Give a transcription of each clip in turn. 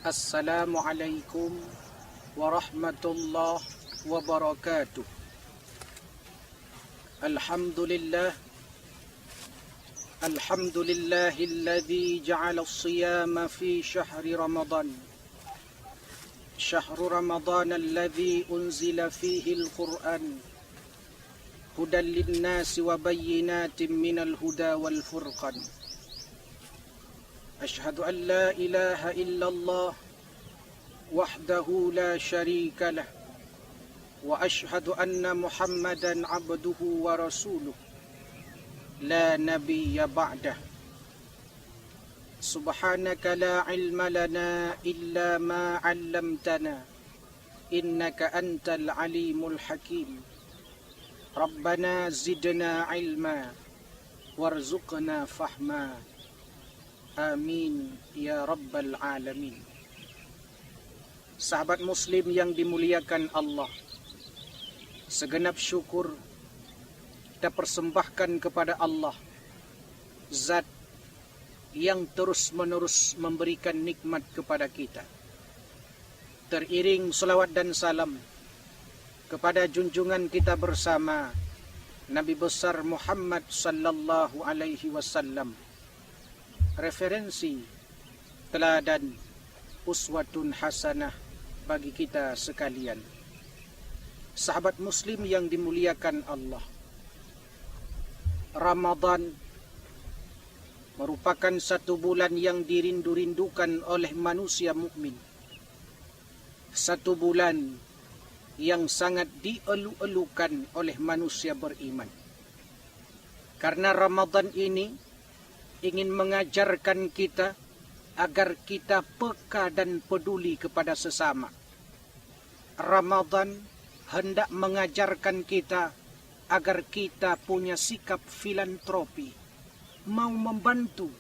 Assalamualaikum warahmatullahi wabarakatuh. Alhamdulillahilladzi ja'ala as-siyama fi syahri Ramadan. Syahru Ramadan alladzi unzila fihi al-Qur'an. Hudan lin-nasi wa bayyinatin minal huda wal furqan. أشهد أن لا إله إلا الله وحده لا شريك له وأشهد أن محمدا عبده ورسوله لا نبي بعده سبحانك لا علم لنا إلا ما علمتنا إنك أنت العليم الحكيم ربنا زدنا علما وارزقنا فهما Amin ya Rabbal Alamin. Sahabat Muslim yang dimuliakan Allah, segenap syukur kita persembahkan kepada Allah, Zat yang terus-menerus memberikan nikmat kepada kita. Teriring selawat dan salam kepada junjungan kita bersama Nabi besar Muhammad sallallahu alaihi wasallam, referensi, teladan, uswatun hasanah bagi kita sekalian. Sahabat Muslim yang dimuliakan Allah, Ramadan merupakan satu bulan yang dirindu-rindukan oleh manusia mukmin. Satu bulan yang sangat dielu-elukan oleh manusia beriman. Karena Ramadan ini ingin mengajarkan kita agar kita peka dan peduli kepada sesama. Ramadan hendak mengajarkan kita agar kita punya sikap filantropi, mau membantu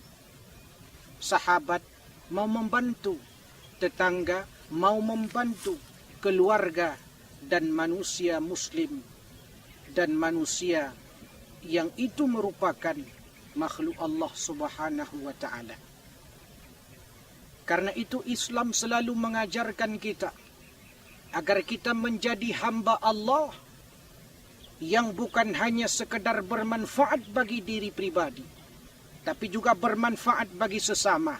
sahabat, mau membantu tetangga, mau membantu keluarga dan manusia muslim dan manusia yang itu merupakan makhluk Allah subhanahu wa ta'ala. Karena itu Islam selalu mengajarkan kita agar kita menjadi hamba Allah yang bukan hanya sekedar bermanfaat bagi diri pribadi, tapi juga bermanfaat bagi sesama,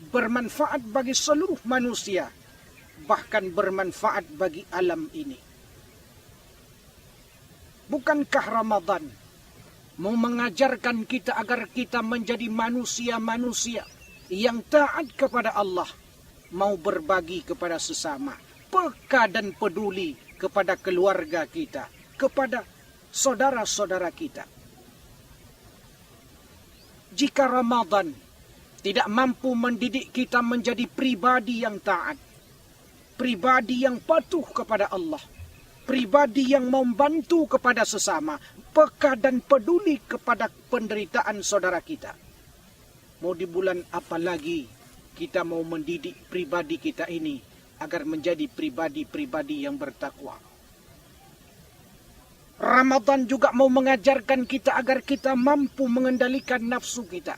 bermanfaat bagi seluruh manusia, bahkan bermanfaat bagi alam ini. Bukankah Ramadan mau mengajarkan kita agar kita menjadi manusia-manusia yang taat kepada Allah, mau berbagi kepada sesama, peka dan peduli kepada keluarga kita, kepada saudara-saudara kita. Jika Ramadan tidak mampu mendidik kita menjadi pribadi yang taat, pribadi yang patuh kepada Allah, pribadi yang membantu kepada sesama, peka dan peduli kepada penderitaan saudara kita, mau di bulan apa lagi kita mau mendidik pribadi kita ini agar menjadi pribadi-pribadi yang bertakwa. Ramadan juga mau mengajarkan kita agar kita mampu mengendalikan nafsu kita.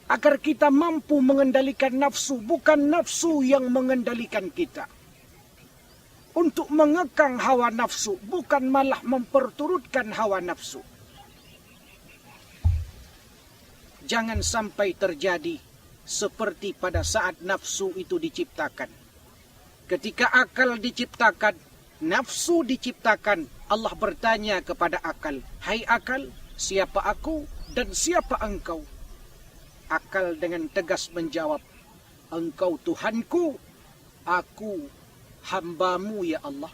Agar kita mampu mengendalikan nafsu, bukan nafsu yang mengendalikan kita. Untuk mengekang hawa nafsu, bukan malah memperturutkan hawa nafsu. Jangan sampai terjadi seperti pada saat nafsu itu diciptakan. Ketika akal diciptakan, nafsu diciptakan, Allah bertanya kepada akal, "Hai akal, siapa aku dan siapa engkau?" Akal dengan tegas menjawab, "Engkau Tuhanku, aku hambamu ya Allah."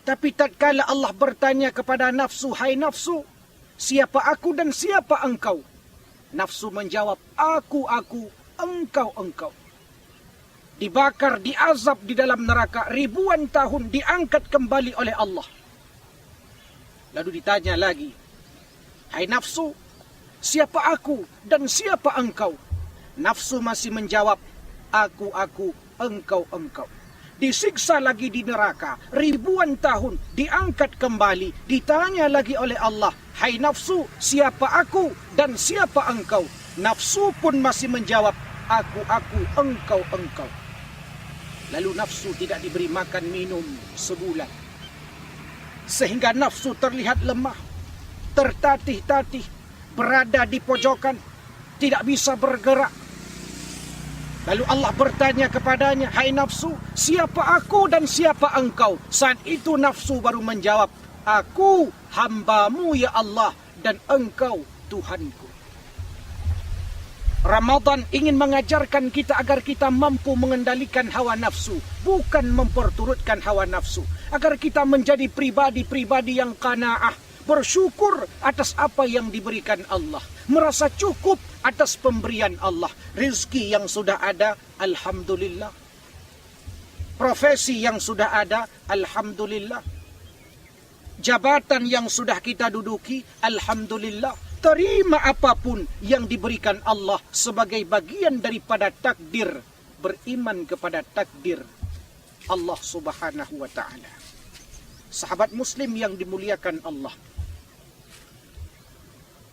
Tapi tatkala Allah bertanya kepada nafsu, "Hai nafsu, siapa aku dan siapa engkau?" Nafsu menjawab, "Aku, engkau." Dibakar, diazab di dalam neraka ribuan tahun, diangkat kembali oleh Allah. Lalu ditanya lagi, "Hai nafsu, siapa aku dan siapa engkau?" Nafsu masih menjawab, "Aku, engkau." Disiksa lagi di neraka ribuan tahun, diangkat kembali, ditanya lagi oleh Allah, "Hai nafsu, siapa aku dan siapa engkau?" Nafsu pun masih menjawab, aku, engkau. Lalu nafsu tidak diberi makan minum sebulan. Sehingga nafsu terlihat lemah, tertatih-tatih, berada di pojokan, tidak bisa bergerak. Lalu Allah bertanya kepadanya, hai nafsu, siapa aku dan siapa engkau? Saat itu nafsu baru menjawab, aku hambamu ya Allah dan engkau Tuhanku. Ramadan ingin mengajarkan kita agar kita mampu mengendalikan hawa nafsu, bukan memperturutkan hawa nafsu. Agar kita menjadi pribadi-pribadi yang qanaah, bersyukur atas apa yang diberikan Allah, merasa cukup atas pemberian Allah. Rizki yang sudah ada, alhamdulillah. Profesi yang sudah ada, alhamdulillah. Jabatan yang sudah kita duduki, alhamdulillah. Terima apapun yang diberikan Allah sebagai bagian daripada takdir. Beriman kepada takdir Allah subhanahu wa ta'ala. Sahabat muslim yang dimuliakan Allah,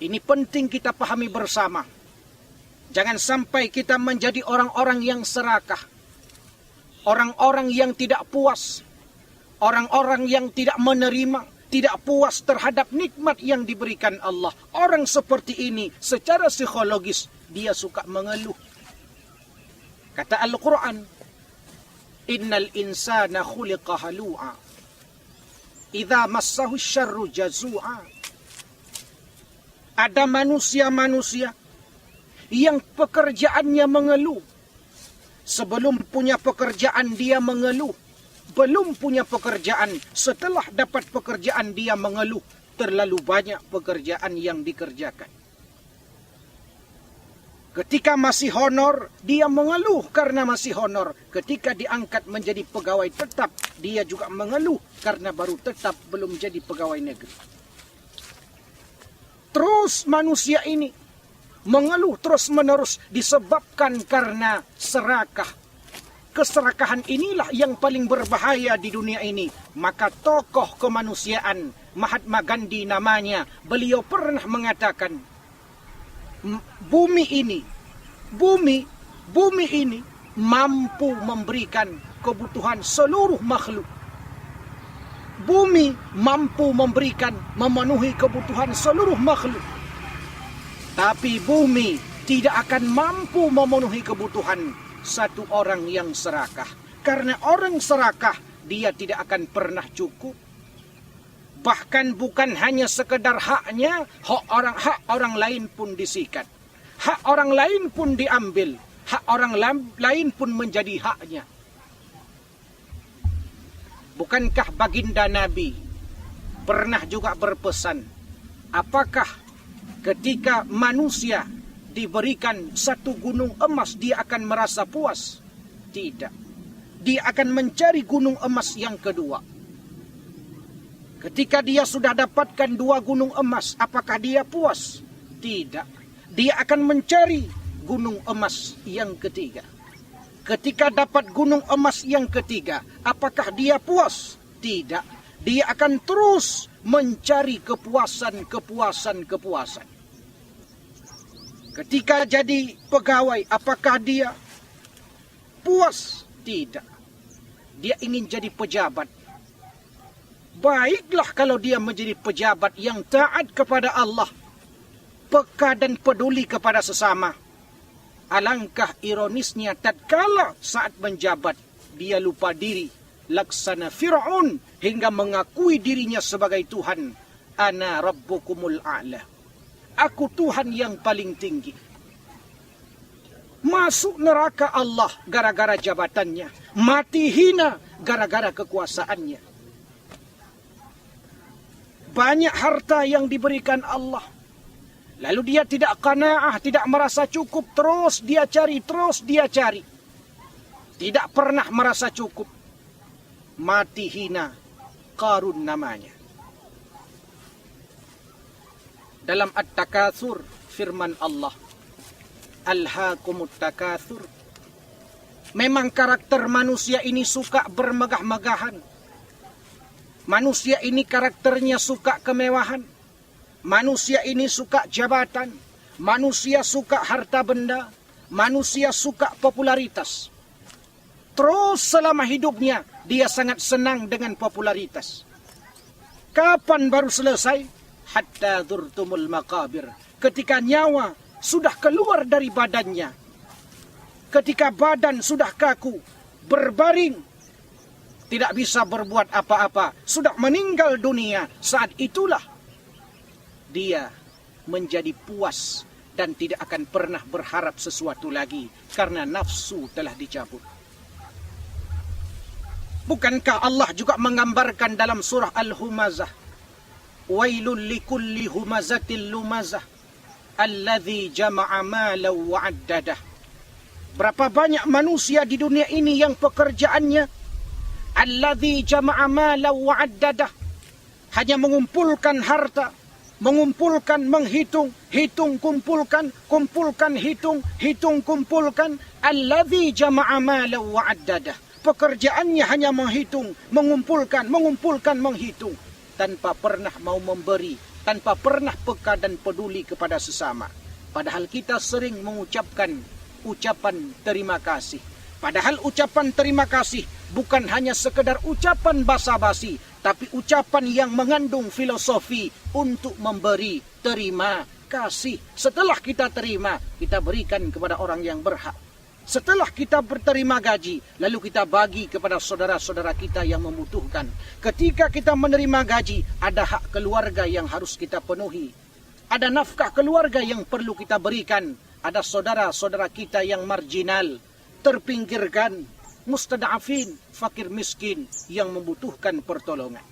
ini penting kita pahami bersama. Jangan sampai kita menjadi orang-orang yang serakah, orang-orang yang tidak puas, orang-orang yang tidak menerima, tidak puas terhadap nikmat yang diberikan Allah. Orang seperti ini secara psikologis dia suka mengeluh. Kata Al-Quran, innal insana khuliqa halu'a idza massahu syarru jazua. Ada manusia-manusia yang pekerjaannya mengeluh. Sebelum punya pekerjaan dia mengeluh. Belum punya pekerjaan, setelah dapat pekerjaan dia mengeluh. Terlalu banyak pekerjaan yang dikerjakan. Ketika masih honor, dia mengeluh karena masih honor. Ketika diangkat menjadi pegawai tetap, dia juga mengeluh karena baru tetap, belum jadi pegawai negeri. Terus manusia ini mengeluh terus-menerus disebabkan karena serakah. Keserakahan inilah yang paling berbahaya di dunia ini. Maka tokoh kemanusiaan, Mahatma Gandhi namanya, beliau pernah mengatakan, bumi ini mampu memberikan kebutuhan seluruh makhluk. Bumi mampu memenuhi kebutuhan seluruh makhluk. Tapi bumi tidak akan mampu memenuhi kebutuhan satu orang yang serakah. Karena orang serakah, dia tidak akan pernah cukup. Bahkan bukan hanya sekedar haknya, hak orang lain pun disikat. Hak orang lain pun diambil. Hak orang lain pun menjadi haknya. Bukankah baginda Nabi pernah juga berpesan, apakah ketika manusia diberikan satu gunung emas dia akan merasa puas? Tidak. Dia akan mencari gunung emas yang kedua. Ketika dia sudah dapatkan 2 gunung emas, apakah dia puas? Tidak. Dia akan mencari gunung emas yang ketiga. Ketika dapat gunung emas yang ketiga, apakah dia puas? Tidak. Dia akan terus mencari kepuasan. Ketika jadi pegawai, apakah dia puas? Tidak. Dia ingin jadi pejabat. Baiklah kalau dia menjadi pejabat yang taat kepada Allah, peka dan peduli kepada sesama. Alangkah ironisnya tatkala saat menjabat dia lupa diri, laksana Fir'aun, hingga mengakui dirinya sebagai Tuhan. Ana rabbukumul a'la. Aku Tuhan yang paling tinggi. Masuk neraka Allah gara-gara jabatannya. Mati hina gara-gara kekuasaannya. Banyak harta yang diberikan Allah. Lalu dia tidak qanaah, tidak merasa cukup. Terus dia cari. Tidak pernah merasa cukup. Mati hina. Qarun namanya. Dalam At-Takatsur, firman Allah, Alhaakumut takatsur. Memang karakter manusia ini suka bermegah-megahan. Manusia ini karakternya suka kemewahan. Manusia ini suka jabatan. Manusia suka harta benda. Manusia suka popularitas. Terus selama hidupnya dia sangat senang dengan popularitas. Kapan baru selesai? Hatta dzurtumul maqabir. Ketika nyawa sudah keluar dari badannya. Ketika badan sudah kaku, berbaring, tidak bisa berbuat apa-apa, sudah meninggal dunia, saat itulah dia menjadi puas dan tidak akan pernah berharap sesuatu lagi karena nafsu telah dicabut. Bukankah Allah juga menggambarkan dalam surah Al-Humazah, wailul likulli humazatil lumazah alladzi jama'a malan wa 'addadah. Berapa banyak manusia di dunia ini yang pekerjaannya alladzi jama'a malan wa 'addadah, hanya mengumpulkan harta, mengumpulkan, menghitung, hitung, kumpulkan, kumpulkan, hitung, hitung, kumpulkan. Alladzi jama'a malan wa 'addadah. Pekerjaannya hanya menghitung, mengumpulkan, mengumpulkan, menghitung, tanpa pernah mau memberi, tanpa pernah peka dan peduli kepada sesama. Padahal kita sering mengucapkan ucapan terima kasih. Padahal ucapan terima kasih bukan hanya sekedar ucapan basa-basi, tapi ucapan yang mengandung filosofi untuk memberi terima kasih. Setelah kita terima, kita berikan kepada orang yang berhak. Setelah kita berterima gaji, lalu kita bagi kepada saudara-saudara kita yang membutuhkan. Ketika kita menerima gaji, ada hak keluarga yang harus kita penuhi. Ada nafkah keluarga yang perlu kita berikan. Ada saudara-saudara kita yang marginal, terpinggirkan, mustada'afin, fakir miskin yang membutuhkan pertolongan.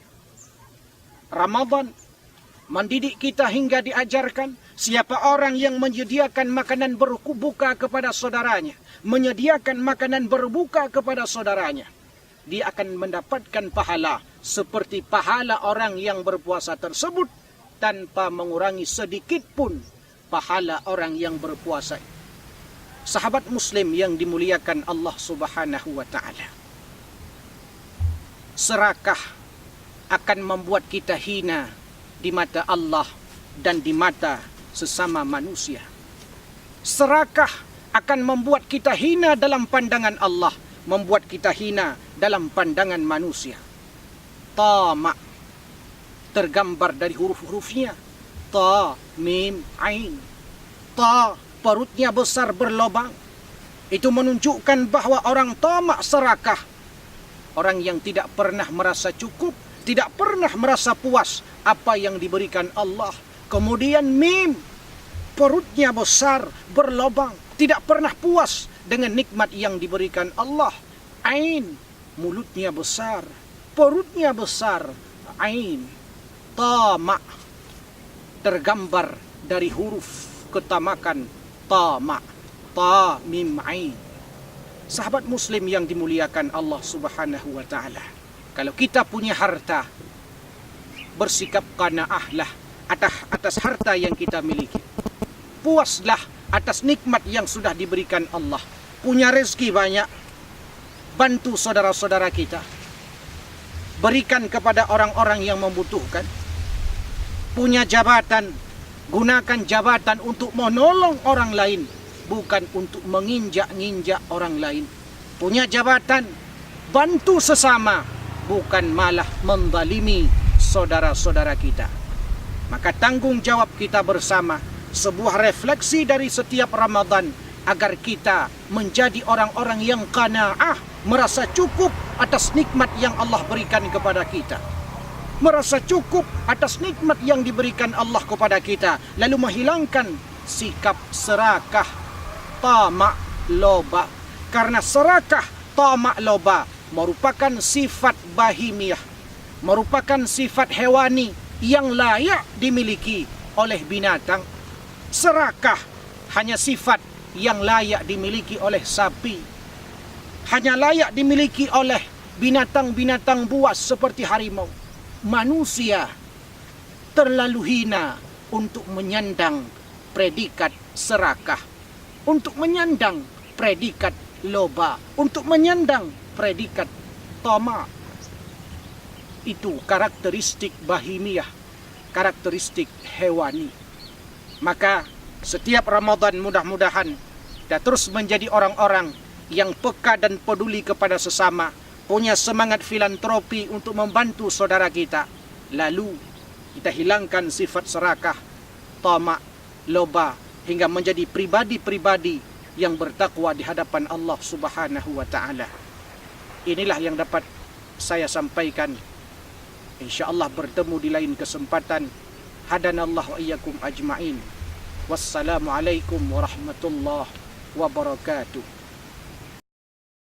Ramadan mendidik kita hingga diajarkan siapa orang yang menyediakan makanan berbuka kepada saudaranya, menyediakan makanan berbuka kepada saudaranya, dia akan mendapatkan pahala seperti pahala orang yang berpuasa tersebut tanpa mengurangi sedikit pun pahala orang yang berpuasa. Sahabat muslim yang dimuliakan Allah Subhanahu wa taala, serakah akan membuat kita hina di mata Allah dan di mata sesama manusia. Serakah akan membuat kita hina dalam pandangan Allah, membuat kita hina dalam pandangan manusia. Tama tergambar dari huruf-hurufnya. Ta, mim, ain. Ta, perutnya besar berlobang. Itu menunjukkan bahwa orang tamak serakah, orang yang tidak pernah merasa cukup, tidak pernah merasa puas apa yang diberikan Allah. Kemudian mim, perutnya besar berlobang, tidak pernah puas dengan nikmat yang diberikan Allah. Ain, mulutnya besar, perutnya besar. Ain, tamak, tergambar dari huruf ketamakan tamak. Ta, mim, ain. Sahabat muslim yang dimuliakan Allah Subhanahu wa taala, kalau kita punya harta, bersikap qanaahlah atas harta yang kita miliki. Puaslah atas nikmat yang sudah diberikan Allah. Punya rezeki banyak, bantu saudara-saudara kita. Berikan kepada orang-orang yang membutuhkan. Punya jabatan, gunakan jabatan untuk menolong orang lain, bukan untuk menginjak-injak orang lain. Punya jabatan, bantu sesama, bukan malah menzalimi saudara-saudara kita. Maka tanggung jawab kita bersama, sebuah refleksi dari setiap Ramadan, agar kita menjadi orang-orang yang qanaah, merasa cukup atas nikmat yang Allah berikan kepada kita. Merasa cukup atas nikmat yang diberikan Allah kepada kita, lalu menghilangkan sikap serakah, tamak, loba. Karena serakah, tamak, loba merupakan sifat bahimiyah, merupakan sifat hewani yang layak dimiliki oleh binatang. Serakah hanya sifat yang layak dimiliki oleh sapi, hanya layak dimiliki oleh binatang-binatang buas seperti harimau. Manusia terlalu hina untuk menyandang predikat serakah, untuk menyandang predikat loba, untuk menyandang predikat tamak. Itu karakteristik bahimiyah, karakteristik hewani. Maka setiap Ramadan mudah-mudahan kita terus menjadi orang-orang yang peka dan peduli kepada sesama, punya semangat filantropi untuk membantu saudara kita. Lalu kita hilangkan sifat serakah, tamak, loba, hingga menjadi pribadi-pribadi yang bertakwa di hadapan Allah Subhanahu wa taala. Inilah yang dapat saya sampaikan. InsyaAllah bertemu di lain kesempatan. Hadanallahu wa iyyakum ajma'in. Wassalamualaikum warahmatullahi wabarakatuh.